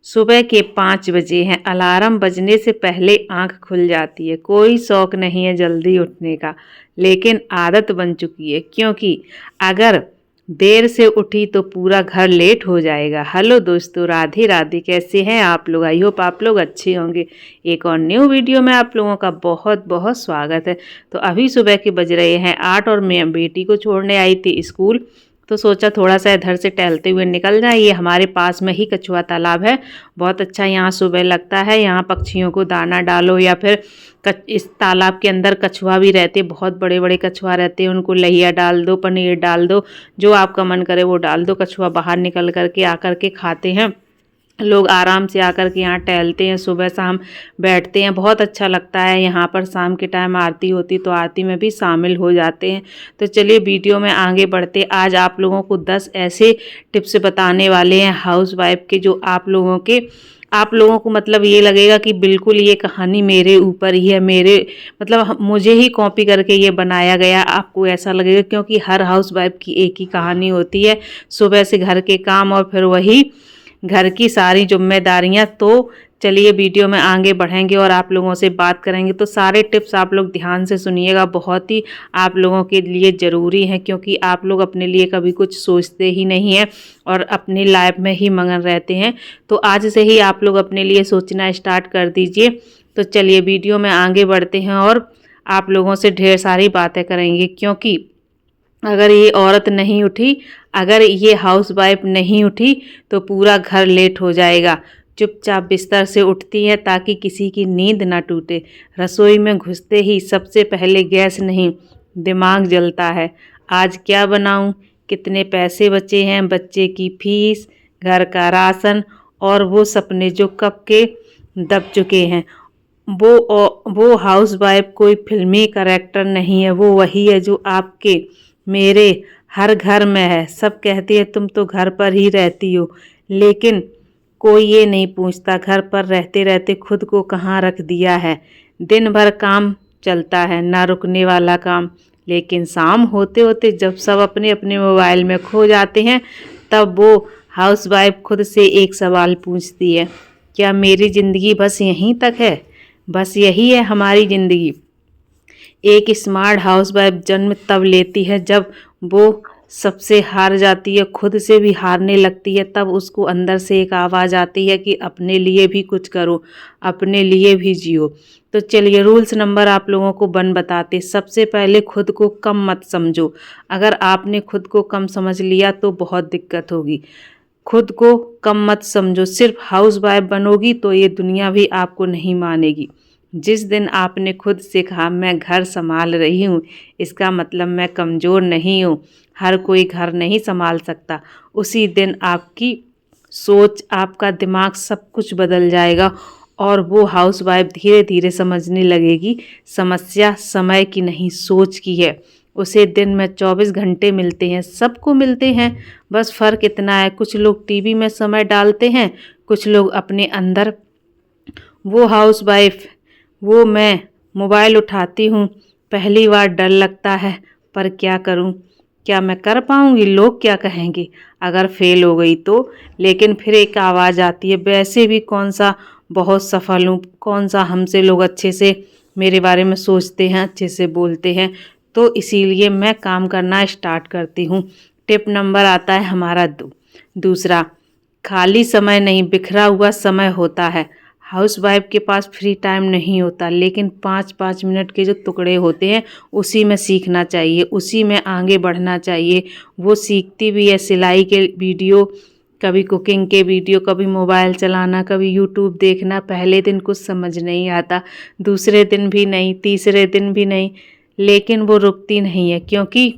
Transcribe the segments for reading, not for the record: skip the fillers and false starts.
सुबह के 5 बजे हैं, अलार्म बजने से पहले आँख खुल जाती है। कोई शौक नहीं है जल्दी उठने का, लेकिन आदत बन चुकी है क्योंकि अगर देर से उठी तो पूरा घर लेट हो जाएगा। हेलो दोस्तों, राधे राधे। कैसे हैं आप लोग? आई होप आप लोग अच्छे होंगे। एक और न्यू वीडियो में आप लोगों का बहुत बहुत स्वागत है। तो अभी सुबह के बज रहे हैं 8 और मैं बेटी को छोड़ने आई थी स्कूल, तो सोचा थोड़ा सा इधर से टहलते हुए निकल जाए। ये हमारे पास में ही कछुआ तालाब है, बहुत अच्छा यहाँ सुबह लगता है। यहाँ पक्षियों को दाना डालो या फिर इस तालाब के अंदर कछुआ भी रहते, बहुत बड़े बड़े कछुआ रहते हैं, उनको लहिया डाल दो, पनीर डाल दो, जो आपका मन करे वो डाल दो। कछुआ बाहर निकल करके आकर के खाते हैं। लोग आराम से आकर के यहाँ टहलते हैं, सुबह शाम बैठते हैं, बहुत अच्छा लगता है। यहाँ पर शाम के टाइम आरती होती तो आरती में भी शामिल हो जाते हैं। तो चलिए वीडियो में आगे बढ़ते। आज आप लोगों को 10 ऐसे टिप्स बताने वाले हैं हाउस वाइफ के, जो आप लोगों को मतलब ये लगेगा कि बिल्कुल ये कहानी मेरे ऊपर ही है, मेरे मतलब मुझे ही कॉपी करके ये बनाया गया। आपको ऐसा लगेगा क्योंकि हर हाउस वाइफ की एक ही कहानी होती है, सुबह से घर के काम और फिर वही घर की सारी जिम्मेदारियां। तो चलिए वीडियो में आगे बढ़ेंगे और आप लोगों से बात करेंगे। तो सारे टिप्स आप लोग ध्यान से सुनिएगा, बहुत ही आप लोगों के लिए ज़रूरी है क्योंकि आप लोग अपने लिए कभी कुछ सोचते ही नहीं हैं और अपनी लाइफ में ही मगन रहते हैं। तो आज से ही आप लोग अपने लिए सोचना स्टार्ट कर दीजिए। तो चलिए वीडियो में आगे बढ़ते हैं और आप लोगों से ढेर सारी बातें करेंगे, क्योंकि अगर ये औरत नहीं उठी, अगर ये हाउस वाइफ नहीं उठी तो पूरा घर लेट हो जाएगा। चुपचाप बिस्तर से उठती है ताकि किसी की नींद ना टूटे। रसोई में घुसते ही सबसे पहले गैस नहीं, दिमाग जलता है। आज क्या बनाऊं? कितने पैसे बचे हैं? बच्चे की फीस, घर का राशन और वो सपने जो कब के दब चुके हैं। वो हाउस वाइफ कोई फिल्मी कैरेक्टर नहीं है, वो वही है जो आपके मेरे हर घर में है। सब कहती है तुम तो घर पर ही रहती हो, लेकिन कोई ये नहीं पूछता घर पर रहते रहते खुद को कहाँ रख दिया है। दिन भर काम चलता है, ना रुकने वाला काम, लेकिन शाम होते होते जब सब अपने अपने मोबाइल में खो जाते हैं, तब वो हाउस वाइफ खुद से एक सवाल पूछती है, क्या मेरी ज़िंदगी बस यहीं तक है? बस यही है हमारी ज़िंदगी? एक स्मार्ट हाउसवाइफ जन्म तब लेती है जब वो सबसे हार जाती है, खुद से भी हारने लगती है। तब उसको अंदर से एक आवाज़ आती है कि अपने लिए भी कुछ करो, अपने लिए भी जियो। तो चलिए रूल्स नंबर आप लोगों को 1 बताते। सबसे पहले खुद को कम मत समझो। अगर आपने खुद को कम समझ लिया तो बहुत दिक्कत होगी। खुद को कम मत समझो। सिर्फ हाउस वाइफ बनोगी तो ये दुनिया भी आपको नहीं मानेगी। जिस दिन आपने खुद से कहा मैं घर संभाल रही हूँ, इसका मतलब मैं कमज़ोर नहीं हूँ, हर कोई घर नहीं संभाल सकता, उसी दिन आपकी सोच, आपका दिमाग, सब कुछ बदल जाएगा और वो हाउस वाइफ धीरे धीरे समझने लगेगी समस्या समय की नहीं सोच की है। उसे दिन में 24 घंटे मिलते हैं, सबको मिलते हैं, बस फ़र्क इतना है कुछ लोग टीवी में समय डालते हैं, कुछ लोग अपने अंदर। वो हाउस वाइफ, वो मैं मोबाइल उठाती हूँ, पहली बार डर लगता है, पर क्या करूँ? क्या मैं कर पाऊँगी? लोग क्या कहेंगे अगर फेल हो गई तो? लेकिन फिर एक आवाज़ आती है, वैसे भी कौन सा बहुत सफल हूँ, कौन सा हमसे लोग अच्छे से मेरे बारे में सोचते हैं, अच्छे से बोलते हैं। तो इसीलिए मैं काम करना स्टार्ट करती हूँ। टिप नंबर आता है हमारा दूसरा, खाली समय नहीं, बिखरा हुआ समय होता है। हाउस वाइफ के पास फ्री टाइम नहीं होता, लेकिन 5-5 मिनट के जो टुकड़े होते हैं उसी में सीखना चाहिए, उसी में आगे बढ़ना चाहिए। वो सीखती भी है सिलाई के वीडियो, कभी कुकिंग के वीडियो, कभी मोबाइल चलाना, कभी यूट्यूब देखना। पहले दिन कुछ समझ नहीं आता, दूसरे दिन भी नहीं, तीसरे दिन भी नहीं, लेकिन वो रुकती नहीं है क्योंकि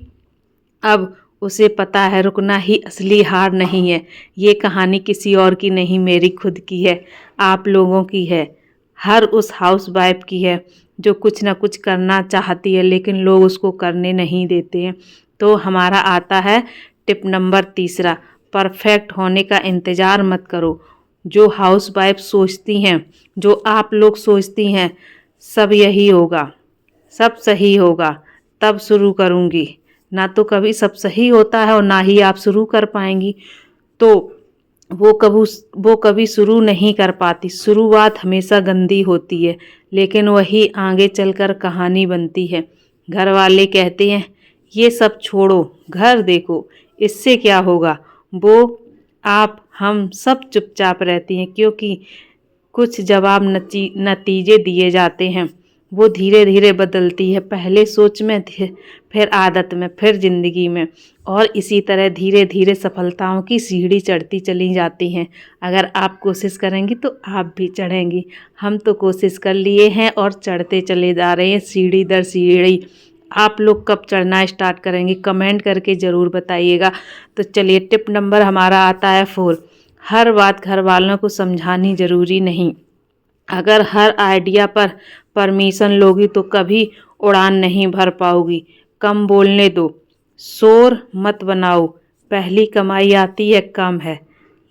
अब उसे पता है रुकना ही असली हार नहीं है। ये कहानी किसी और की नहीं, मेरी खुद की है, आप लोगों की है, हर उस हाउस वाइफ की है जो कुछ ना कुछ करना चाहती है लेकिन लोग उसको करने नहीं देते हैं। तो हमारा आता है टिप नंबर तीसरा, परफेक्ट होने का इंतज़ार मत करो। जो हाउस वाइफ सोचती हैं, जो आप लोग सोचती हैं, सब यही होगा, सब सही होगा तब शुरू करूँगी, ना तो कभी सब सही होता है और ना ही आप शुरू कर पाएंगी। तो वो कभी शुरू नहीं कर पाती। शुरुआत हमेशा गंदी होती है, लेकिन वही आगे चलकर कहानी बनती है। घर वाले कहते हैं, ये सब छोड़ो, घर देखो, इससे क्या होगा। वो आप हम सब चुपचाप रहती हैं, क्योंकि कुछ जवाब नतीजे दिए जाते हैं। वो धीरे धीरे बदलती है, पहले सोच में, फिर आदत में, फिर जिंदगी में, और इसी तरह धीरे धीरे सफलताओं की सीढ़ी चढ़ती चली जाती हैं। अगर आप कोशिश करेंगी तो आप भी चढ़ेंगी। हम तो कोशिश कर लिए हैं और चढ़ते चले जा रहे हैं सीढ़ी दर सीढ़ी। आप लोग कब चढ़ना स्टार्ट करेंगे, कमेंट करके ज़रूर बताइएगा। तो चलिए, टिप नंबर हमारा आता है 4। हर बात घर वालों को समझानी ज़रूरी नहीं। अगर हर आइडिया पर परमिशन लोगी तो कभी उड़ान नहीं भर पाओगी। कम बोलने दो, शोर मत बनाओ। पहली कमाई आती है कम है,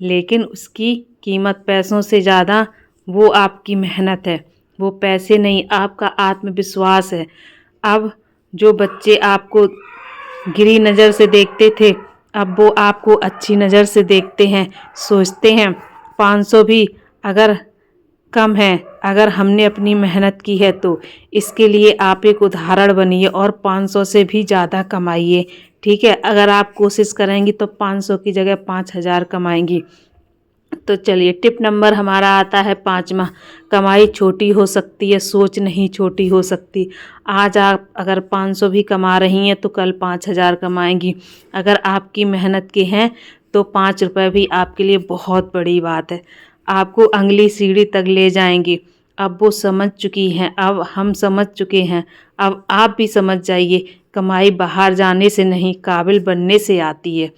लेकिन उसकी कीमत पैसों से ज़्यादा वो आपकी मेहनत है। वो पैसे नहीं, आपका आत्मविश्वास है। अब जो बच्चे आपको गिरी नज़र से देखते थे, अब वो आपको अच्छी नज़र से देखते हैं। सोचते हैं 500 भी अगर कम है, अगर हमने अपनी मेहनत की है तो। इसके लिए आप एक उदाहरण बनिए और 500 से भी ज़्यादा कमाइए। ठीक है, अगर आप कोशिश करेंगी तो 500 की जगह 5000 कमाएंगी। तो चलिए, टिप नंबर हमारा आता है 5वां। कमाई छोटी हो सकती है, सोच नहीं छोटी हो सकती। आज आप अगर 500 भी कमा रही हैं तो कल 5000 कमाएंगी। अगर आपकी मेहनत के हैं तो 5 रुपये भी आपके लिए बहुत बड़ी बात है, आपको अगली सीढ़ी तक ले जाएंगी। अब वो समझ चुकी हैं, अब हम समझ चुके हैं, अब आप भी समझ जाइए। कमाई बाहर जाने से नहीं, काबिल बनने से आती है।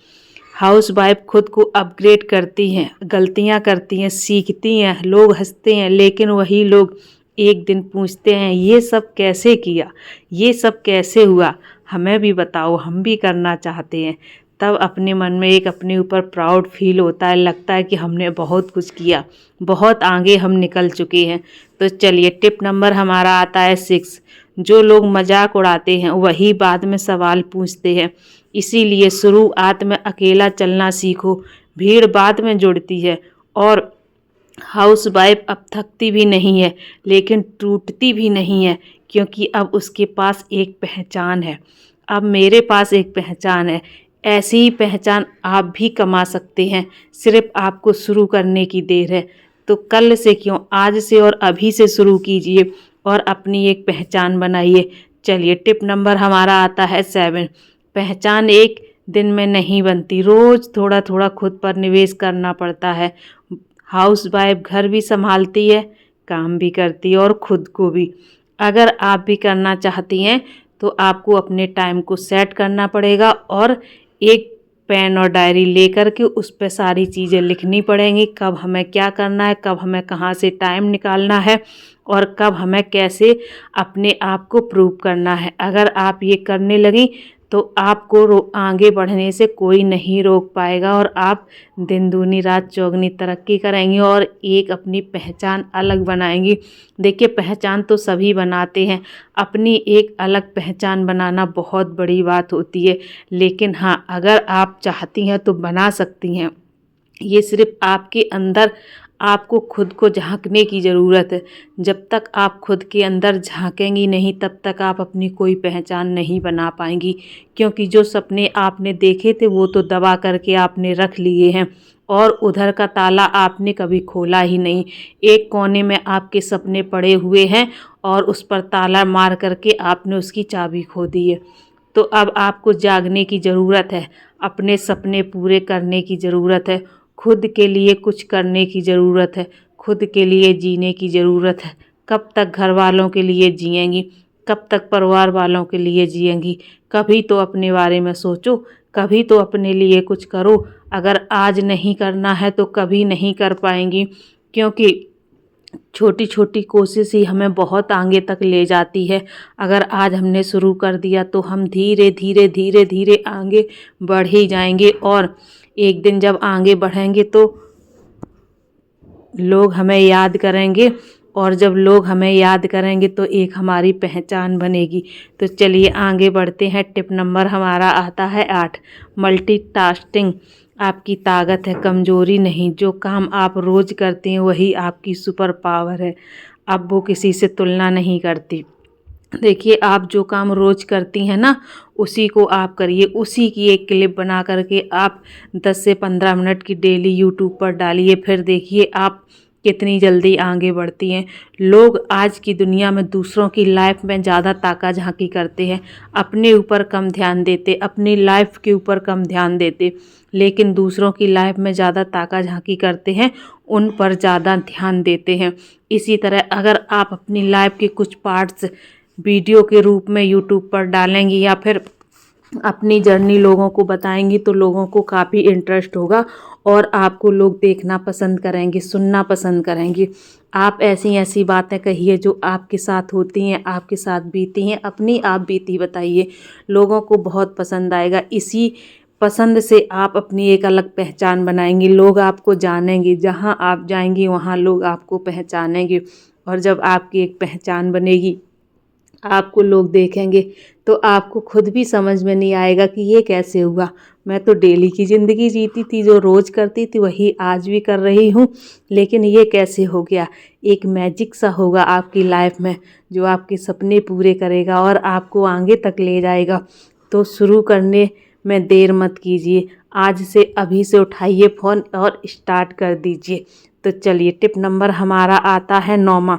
हाउस वाइफ खुद को अपग्रेड करती हैं, गलतियां करती हैं, सीखती हैं, लोग हंसते हैं, लेकिन वही लोग एक दिन पूछते हैं, ये सब कैसे किया, ये सब कैसे हुआ, हमें भी बताओ, हम भी करना चाहते हैं। तब अपने मन में एक अपने ऊपर प्राउड फील होता है, लगता है कि हमने बहुत कुछ किया, बहुत आगे हम निकल चुके हैं। तो चलिए, टिप नंबर हमारा आता है 6। जो लोग मजाक उड़ाते हैं वही बाद में सवाल पूछते हैं। इसीलिए शुरुआत में अकेला चलना सीखो, भीड़ बाद में जुड़ती है। और हाउस वाइफ अब थकती भी नहीं है, लेकिन टूटती भी नहीं है, क्योंकि अब उसके पास एक पहचान है। अब मेरे पास एक पहचान है। ऐसी ही पहचान आप भी कमा सकते हैं, सिर्फ आपको शुरू करने की देर है। तो कल से क्यों, आज से और अभी से शुरू कीजिए और अपनी एक पहचान बनाइए। चलिए, टिप नंबर हमारा आता है 7। पहचान एक दिन में नहीं बनती, रोज़ थोड़ा थोड़ा खुद पर निवेश करना पड़ता है। हाउस वाइफ घर भी संभालती है, काम भी करती है और खुद को भी। अगर आप भी करना चाहती हैं तो आपको अपने टाइम को सेट करना पड़ेगा और एक पेन और डायरी लेकर के उस पर सारी चीज़ें लिखनी पड़ेंगी। कब हमें क्या करना है, कब हमें कहाँ से टाइम निकालना है और कब हमें कैसे अपने आप को प्रूव करना है। अगर आप ये करने लगी तो आपको आगे बढ़ने से कोई नहीं रोक पाएगा और आप दिन दूनी रात चौगनी तरक्की करेंगी और एक अपनी पहचान अलग बनाएंगी। देखिए, पहचान तो सभी बनाते हैं, अपनी एक अलग पहचान बनाना बहुत बड़ी बात होती है। लेकिन हाँ, अगर आप चाहती हैं तो बना सकती हैं। ये सिर्फ आपके अंदर आपको खुद को झांकने की ज़रूरत है। जब तक आप खुद के अंदर झांकेंगी नहीं, तब तक आप अपनी कोई पहचान नहीं बना पाएंगी। क्योंकि जो सपने आपने देखे थे वो तो दबा करके आपने रख लिए हैं और उधर का ताला आपने कभी खोला ही नहीं। एक कोने में आपके सपने पड़े हुए हैं और उस पर ताला मार करके आपने उसकी चाबी खो दी है। तो अब आपको जागने की ज़रूरत है, अपने सपने पूरे करने की ज़रूरत है, खुद के लिए कुछ करने की ज़रूरत है, खुद के लिए जीने की ज़रूरत है। कब तक घर वालों के लिए जिएंगी, कब तक परिवार वालों के लिए जिएंगी। कभी तो अपने बारे में सोचो, कभी तो अपने लिए कुछ करो। अगर आज नहीं करना है तो कभी नहीं कर पाएंगी, क्योंकि छोटी छोटी कोशिश ही हमें बहुत आगे तक ले जाती है। अगर आज हमने शुरू कर दिया तो हम धीरे धीरे धीरे धीरे आगे बढ़ ही जाएंगे और एक दिन जब आगे बढ़ेंगे तो लोग हमें याद करेंगे और जब लोग हमें याद करेंगे तो एक हमारी पहचान बनेगी। तो चलिए आगे बढ़ते हैं। टिप नंबर हमारा आता है 8, मल्टीटास्किंग आपकी ताकत है, कमज़ोरी नहीं। जो काम आप रोज़ करते हैं वही आपकी सुपर पावर है। अब वो किसी से तुलना नहीं करती। देखिए, आप जो काम रोज़ करती हैं ना, उसी को आप करिए। उसी की एक क्लिप बना कर के आप 10 से 15 मिनट की डेली यूट्यूब पर डालिए। फिर देखिए आप कितनी जल्दी आगे बढ़ती हैं। लोग आज की दुनिया में दूसरों की लाइफ में ज़्यादा ताका-झाकी करते हैं, अपने ऊपर कम ध्यान देते, अपनी लाइफ के ऊपर कम ध्यान देते, लेकिन दूसरों की लाइफ में ज़्यादा ताका-झाकी करते हैं, उन पर ज़्यादा ध्यान देते हैं। इसी तरह अगर आप अपनी लाइफ के कुछ पार्ट्स वीडियो के रूप में यूट्यूब पर डालेंगी या फिर अपनी जर्नी लोगों को बताएंगी, तो लोगों को काफ़ी इंटरेस्ट होगा और आपको लोग देखना पसंद करेंगे, सुनना पसंद करेंगे। आप ऐसी ऐसी बातें कहिए जो आपके साथ होती हैं, आपके साथ बीती हैं, अपनी आप बीती बताइए, लोगों को बहुत पसंद आएगा। इसी पसंद से आप अपनी एक अलग पहचान बनाएंगी, लोग आपको जानेंगे, जहाँ आप जाएंगी वहाँ लोग आपको पहचानेंगे। और जब आपकी एक पहचान बनेगी, आपको लोग देखेंगे, तो आपको खुद भी समझ में नहीं आएगा कि ये कैसे हुआ। मैं तो डेली की ज़िंदगी जीती थी, जो रोज़ करती थी वही आज भी कर रही हूँ, लेकिन ये कैसे हो गया। एक मैजिक सा होगा आपकी लाइफ में जो आपके सपने पूरे करेगा और आपको आगे तक ले जाएगा। तो शुरू करने में देर मत कीजिए, आज से अभी से उठाइए फ़ोन और स्टार्ट कर दीजिए। तो चलिए, टिप नंबर हमारा आता है 9वां।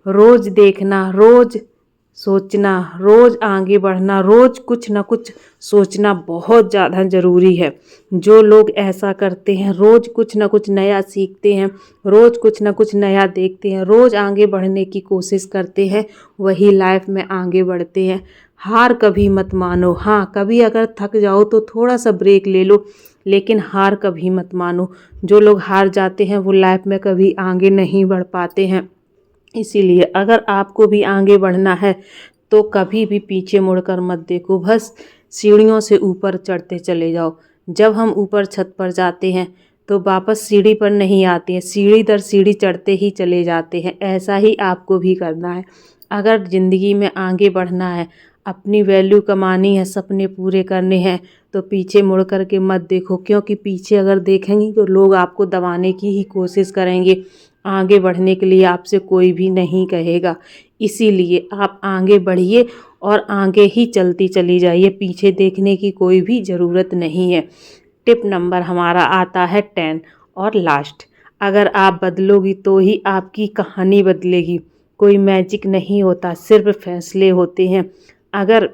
रोज़ देखना, रोज़ सोचना, रोज़ आगे बढ़ना, रोज़ कुछ ना कुछ सोचना बहुत ज़्यादा ज़रूरी है। जो लोग ऐसा करते हैं, रोज़ कुछ ना कुछ नया सीखते हैं, रोज़ कुछ ना कुछ नया देखते हैं, रोज़ आगे बढ़ने की कोशिश करते हैं, वही लाइफ में आगे बढ़ते हैं। हार कभी मत मानो। हाँ, कभी अगर थक जाओ तो थोड़ा सा ब्रेक ले लो, लेकिन हार कभी मत मानो। जो लोग हार जाते हैं वो लाइफ में कभी आगे नहीं बढ़ पाते हैं। इसीलिए अगर आपको भी आगे बढ़ना है तो कभी भी पीछे मुड़कर मत देखो, बस सीढ़ियों से ऊपर चढ़ते चले जाओ। जब हम ऊपर छत पर जाते हैं तो वापस सीढ़ी पर नहीं आते हैं, सीढ़ी दर सीढ़ी चढ़ते ही चले जाते हैं। ऐसा ही आपको भी करना है। अगर ज़िंदगी में आगे बढ़ना है, अपनी वैल्यू कमानी है, सपने पूरे करने हैं, तो पीछे मुड़ कर के मत देखो, क्योंकि पीछे अगर देखेंगी तो लोग आपको दबाने की ही कोशिश करेंगे। आगे बढ़ने के लिए आपसे कोई भी नहीं कहेगा। इसीलिए आप आगे बढ़िए और आगे ही चलती चली जाइए, पीछे देखने की कोई भी ज़रूरत नहीं है। टिप नंबर हमारा आता है 10 और लास्ट। अगर आप बदलोगी तो ही आपकी कहानी बदलेगी। कोई मैजिक नहीं होता, सिर्फ फैसले होते हैं। अगर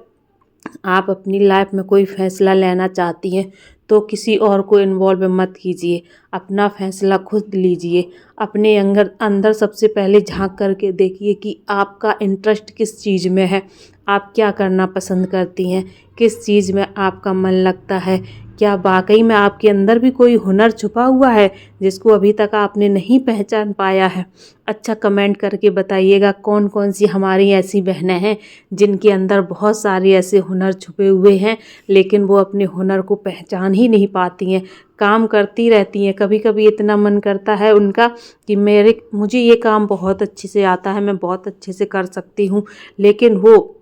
आप अपनी लाइफ में कोई फ़ैसला लेना चाहती हैं तो किसी और को इन्वॉल्व मत कीजिए, अपना फ़ैसला खुद लीजिए। अपने अंदर अंदर सबसे पहले झांक करके देखिए कि आपका इंटरेस्ट किस चीज़ में है, आप क्या करना पसंद करती हैं, किस चीज़ में आपका मन लगता है। क्या वाकई में आपके अंदर भी कोई हुनर छुपा हुआ है जिसको अभी तक आपने नहीं पहचान पाया है। अच्छा, कमेंट करके बताइएगा कौन कौन सी हमारी ऐसी बहनें हैं जिनके अंदर बहुत सारे ऐसे हुनर छुपे हुए हैं, लेकिन वो अपने हुनर को पहचान ही नहीं पाती हैं, काम करती रहती हैं। कभी कभी इतना मन करता है उनका कि मुझे ये काम बहुत अच्छे से आता है, मैं बहुत अच्छे से कर सकती हूँ, लेकिन वो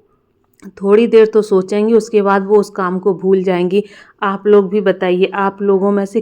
थोड़ी देर तो सोचेंगी, उसके बाद वो उस काम को भूल जाएंगी। आप लोग भी बताइए, आप लोगों में से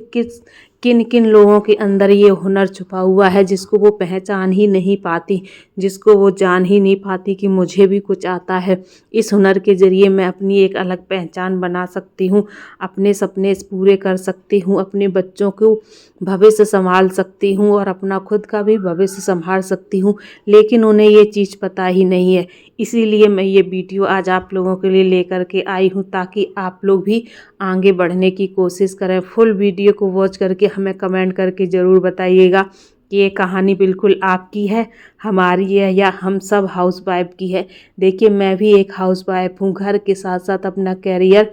किन किन लोगों के अंदर ये हुनर छुपा हुआ है जिसको वो पहचान ही नहीं पाती, जिसको वो जान ही नहीं पाती कि मुझे भी कुछ आता है। इस हुनर के ज़रिए मैं अपनी एक अलग पहचान बना सकती हूँ, अपने सपने पूरे कर सकती हूँ, अपने बच्चों को भविष्य संभाल सकती हूँ और अपना खुद का भी भविष्य संभाल सकती हूँ, लेकिन उन्हें ये चीज़ पता ही नहीं है। इसीलिए मैं ये वीडियो आज आप लोगों के लिए लेकर के आई हूँ, ताकि आप लोग भी आगे बढ़ने की कोशिश करें। फुल वीडियो को वॉच करके हमें कमेंट करके ज़रूर बताइएगा कि ये कहानी बिल्कुल आपकी है, हमारी है, या हम सब हाउसवाइफ की है। देखिए, मैं भी एक हाउसवाइफ हूँ, घर के साथ साथ अपना कैरियर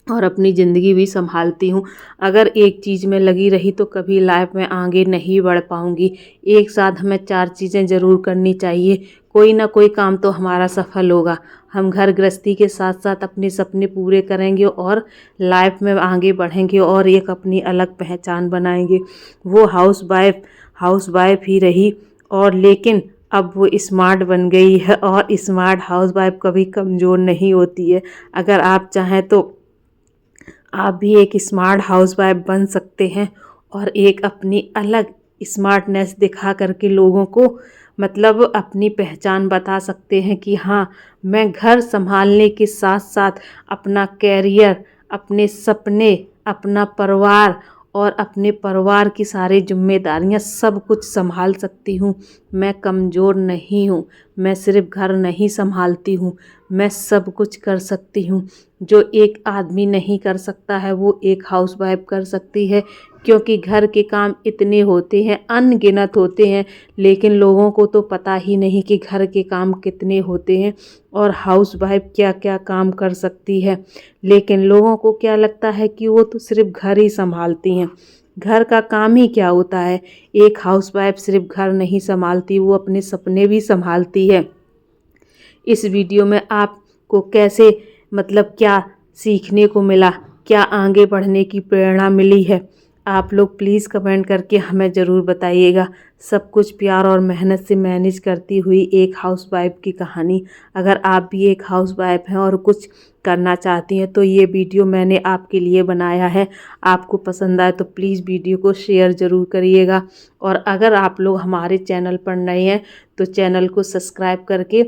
और अपनी ज़िंदगी भी संभालती हूँ। अगर एक चीज़ में लगी रही तो कभी लाइफ में आगे नहीं बढ़ पाऊँगी। एक साथ हमें 4 चीज़ें ज़रूर करनी चाहिए, कोई ना कोई काम तो हमारा सफल होगा। हम घर गृहस्थी के साथ साथ अपने सपने पूरे करेंगे और लाइफ में आगे बढ़ेंगे और एक अपनी अलग पहचान बनाएंगे। वो हाउसवाइफ ही रही, और लेकिन अब वो स्मार्ट बन गई है, और स्मार्ट हाउसवाइफ कभी कमज़ोर नहीं होती है। अगर आप चाहें तो आप भी एक स्मार्ट हाउसवाइफ बन सकते हैं और एक अपनी अलग स्मार्टनेस दिखा करके लोगों को मतलब अपनी पहचान बता सकते हैं कि हाँ, मैं घर संभालने के साथ साथ अपना कैरियर, अपने सपने, अपना परिवार और अपने परिवार की सारी जिम्मेदारियां सब कुछ संभाल सकती हूँ। मैं कमज़ोर नहीं हूँ, मैं सिर्फ घर नहीं संभालती हूँ, मैं सब कुछ कर सकती हूँ। जो एक आदमी नहीं कर सकता है वो एक हाउसवाइफ कर सकती है, क्योंकि घर के काम इतने होते हैं, अनगिनत होते हैं, लेकिन लोगों को तो पता ही नहीं कि घर के काम कितने होते हैं और हाउसवाइफ क्या क्या काम कर सकती है। लेकिन लोगों को क्या लगता है कि वो तो सिर्फ घर ही संभालती हैं। घर का काम ही क्या होता है। एक हाउसवाइफ सिर्फ घर नहीं संभालती, वो अपने सपने भी संभालती है। इस वीडियो में आपको कैसे मतलब क्या सीखने को मिला, क्या आगे बढ़ने की प्रेरणा मिली है, आप लोग प्लीज़ कमेंट करके हमें ज़रूर बताइएगा। सब कुछ प्यार और मेहनत से मैनेज करती हुई एक हाउसवाइफ की कहानी। अगर आप भी एक हाउसवाइफ हैं और कुछ करना चाहती हैं तो ये वीडियो मैंने आपके लिए बनाया है। आपको पसंद आए तो प्लीज़ वीडियो को शेयर ज़रूर करिएगा और अगर आप लोग हमारे चैनल पर नए हैं तो चैनल को सब्सक्राइब करके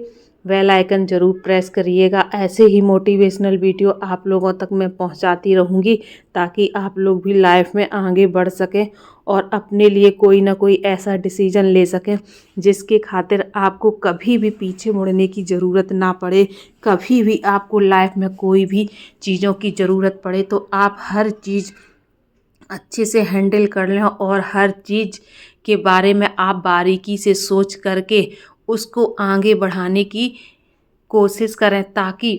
बेल आइकन ज़रूर प्रेस करिएगा। ऐसे ही मोटिवेशनल वीडियो आप लोगों तक मैं पहुंचाती रहूंगी ताकि आप लोग भी लाइफ में आगे बढ़ सकें और अपने लिए कोई ना कोई ऐसा डिसीजन ले सकें जिसके खातिर आपको कभी भी पीछे मुड़ने की ज़रूरत ना पड़े। कभी भी आपको लाइफ में कोई भी चीज़ों की ज़रूरत पड़े तो आप हर चीज़ अच्छे से हैंडल कर लें और हर चीज़ के बारे में आप बारीकी से सोच करके उसको आगे बढ़ाने की कोशिश करें ताकि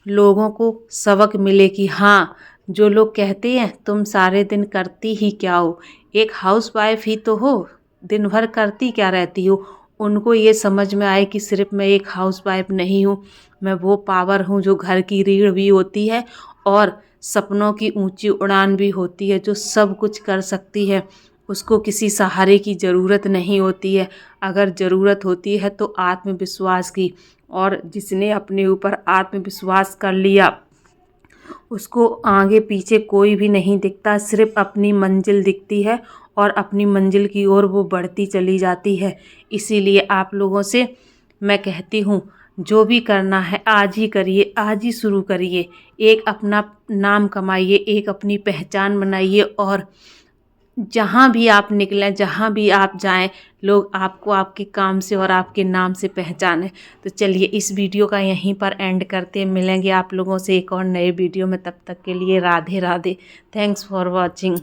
लोगों को सबक मिले कि हाँ, जो लोग कहते हैं तुम सारे दिन करती ही क्या हो, एक हाउसवाइफ ही तो हो, दिन भर करती क्या रहती हो। उनको ये समझ में आए कि सिर्फ मैं एक हाउसवाइफ नहीं हूँ, मैं वो पावर हूँ जो घर की रीढ़ भी होती है और सपनों की ऊंची उड़ान भी होती है, जो सब कुछ कर सकती है। उसको किसी सहारे की ज़रूरत नहीं होती है। अगर ज़रूरत होती है तो आत्मविश्वास की, और जिसने अपने ऊपर आत्मविश्वास कर लिया उसको आगे पीछे कोई भी नहीं दिखता, सिर्फ अपनी मंजिल दिखती है और अपनी मंजिल की ओर वो बढ़ती चली जाती है। इसीलिए आप लोगों से मैं कहती हूँ, जो भी करना है आज ही करिए, आज ही शुरू करिए। एक अपना नाम कमाइए, एक अपनी पहचान बनाइए और जहाँ भी आप निकलें, जहाँ भी आप जाएं, लोग आपको आपके काम से और आपके नाम से पहचानें। तो चलिए इस वीडियो का यहीं पर एंड करते हैं। मिलेंगे आप लोगों से एक और नए वीडियो में, तब तक के लिए Radhe Radhe. Thanks for watching.